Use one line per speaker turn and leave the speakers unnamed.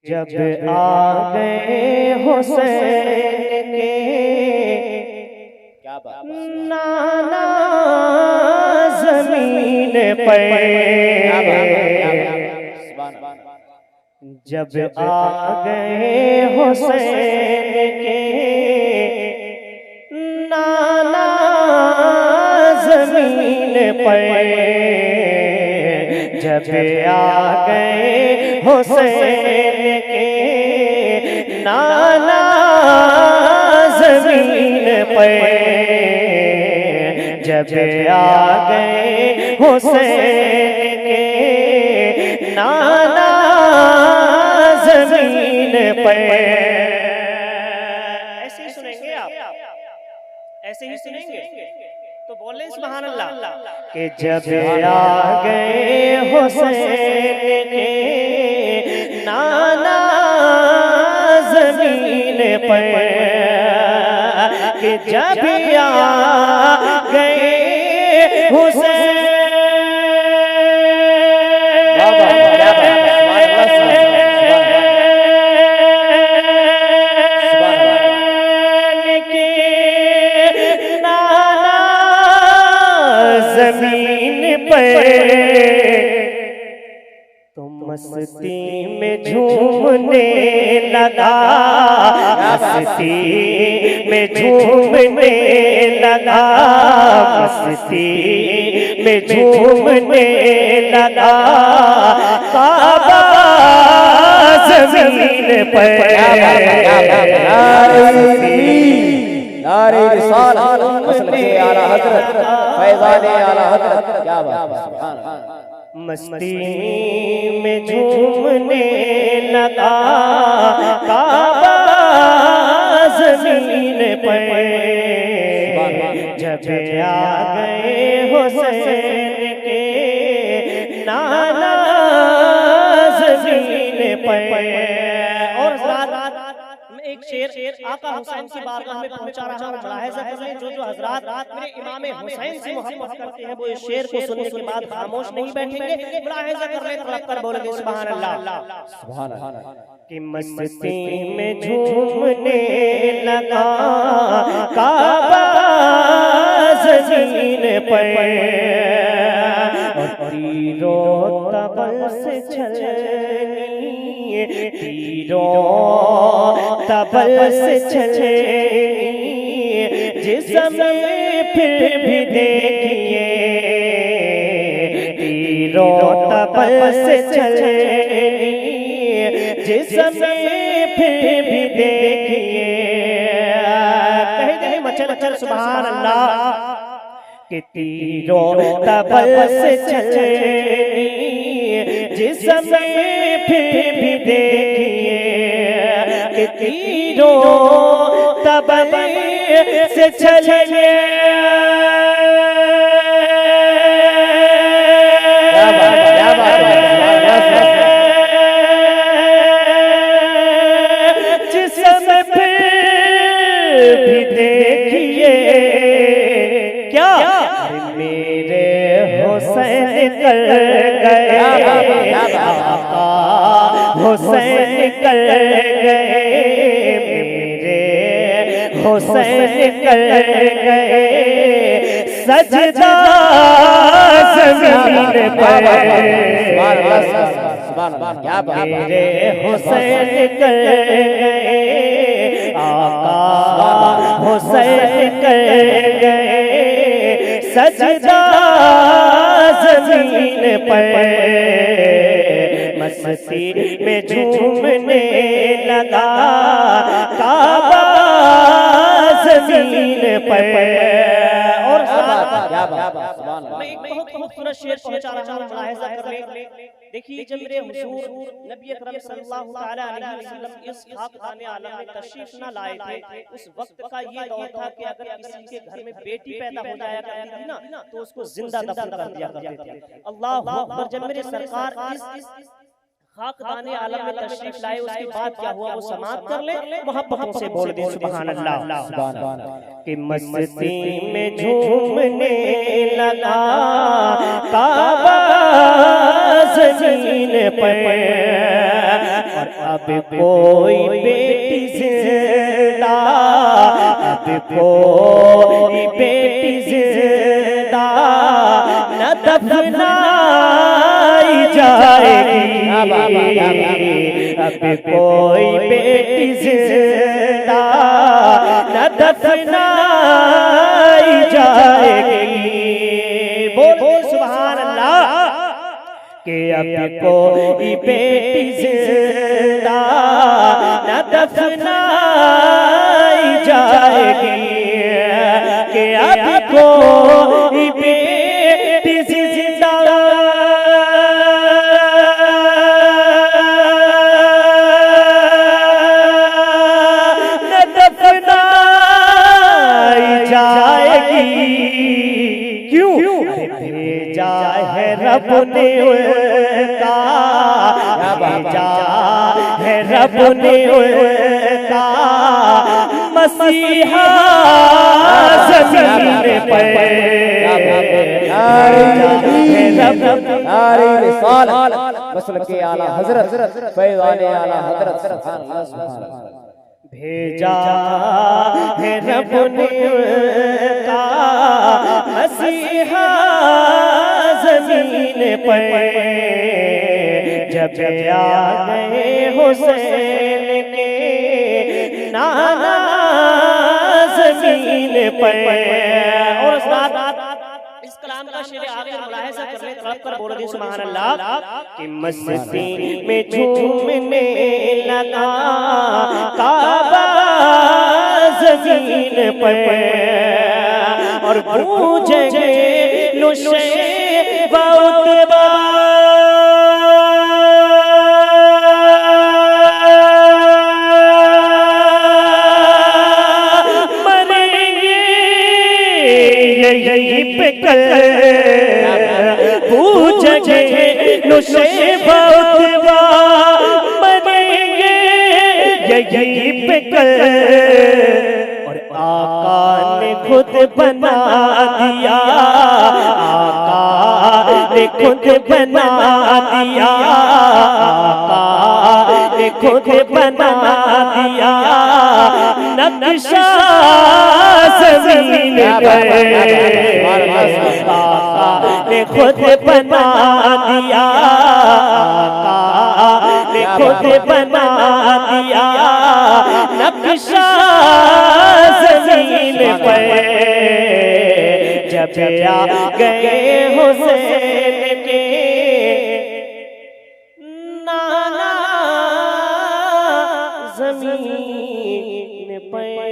जब आ गए हुसैन के
क्या बात
नाना जमीन पर, जब आ गए हुसैन के नाना जमीन पर, जब आ गए हुसैन के नाना जमीन पर, जब आ गए हुसैन के नाना जमीन पर। ऐसे ही सुनेंगे आप, ऐसे ही सुनेंगे तो बोले सुभान अल्लाह कि जब आ गए हुसैन के नाना जमीन पर, कि जब आ गए हुसैन जमीन पर, तो मस्ती में झूमने लगा, मस्ती में झूमने लगा, मस्ती में झूमने लगा, काबा जमीन पर।
नारे रिसालत मसलके आला हजरत फैज़ाने आला हजरत। क्या बात सुभान अल्लाह।
मस्ती में झूमने लगा, काबा जमीन पर, जब आ गए हुसैन के नाना जमीन पर। और एक शेर आका हुसैन की बारगाह में पहुंचा रहा हूं, मुलाहिज़ा करें जो हजरात मेरे इमाम हुसैन से मोहब्बत करते हैं वो इस शेर को सुनने के बाद खामोश नहीं बैठेंगे, मुलाहिज़ा कर लें, तड़प कर बोलेंगे सुभान अल्लाह
सुभान अल्लाह।
कि मस्ती में झूमने लगा, काबा जमीन पर, और तीरों तबल से छलनी, तीरों तबल से छलनी, जिस्म फिर भी देखिए, तीरों तबल से छलनी, जिस्म फिर भी देखिए। कह दे मचल मचल सुभान अल्लाह कि तीरों तबल से छलनी, जिस्म फिर भी देखिए, कि तीरों तबल से छलनी। कर गए आका हुसैन, कर गए मेरे हुसैन, कर गए सजदा जमीन पर, मेरे हुसैन कर गए आका हुसैन, कर गए सजदा जमीन पर, मस्ती में झूमने लगा, काबा जमीन पर। और मैं एक बहुत खूबसूरत शेर पहुंचा रहा हूं, मुलाहिज़ा कर लें। देखिए जब मेरे हुजूर नबी अकरम सल्लल्लाहु तआला अलैहि वसल्लम इस खाकदाने आलम में तशरीफ न लाए थे, उस वक्त का ये दौर था कि अगर किसी के घर में बेटी पैदा हो जाया करती थी ना, तो उसको जिंदा दफन कर दिया करते थे। अल्लाहु अकबर। जब मेरे सरकार इस खाकदाने आलम में तशरीफ लाए, उसके बाद क्या हुआ वो समाप्त कर ले, मोहब्बत से बोल दे सुभान अल्लाह। कि मस्ती में झूमने लगा काबा ज़मीन पर, और अब कोई बेटी जिंदा, अब कोई बेटी जिंदा न दफनाई जाएगी, अब कोई बेटी जिंदा न दफनाई जाएगी। बोल सुभान अल्लाह। कि अब कोई बेटी जिंदा न दफनाई जाएगी, कि अब कोई बेटी जिंदा न दफनाई जाएगी। क्यों? भेजा है रब ने उनका, भेजा है रब ने उनका मसीहा ज़मीन पर।
नारे रिसालत मसलके आला हज़रत फैज़ाने आला हज़रत सुभान अल्लाह।
भेजा है रब ने उनका मसीहा ज़मीन पर, जब आ गए हुसैन के नाना ज़मीन पर। और साथ इस कलाम का शेर आखिर मुलाहिज़ा कर ले, तड़प कर बोल दी सुभान अल्लाह। कि मस्ती में झूमने लगा काबा ज़मीन पर, और गूंजे नुशैबा उतबा मरेंगे यही पे कल, गूंजे नुशैबा उतबा मरेंगे यही पे कल। आका ने खुद बना दिया, आका ने खुद बना दिया, आका ने खुद बना दिया नक्शा ज़मीन पर। आका ने खुद बना दिया, आका ने खुद बना दिया नक्शा ज़मीन पर। जब आ गए हुसैन के नाना ज़मीन पर।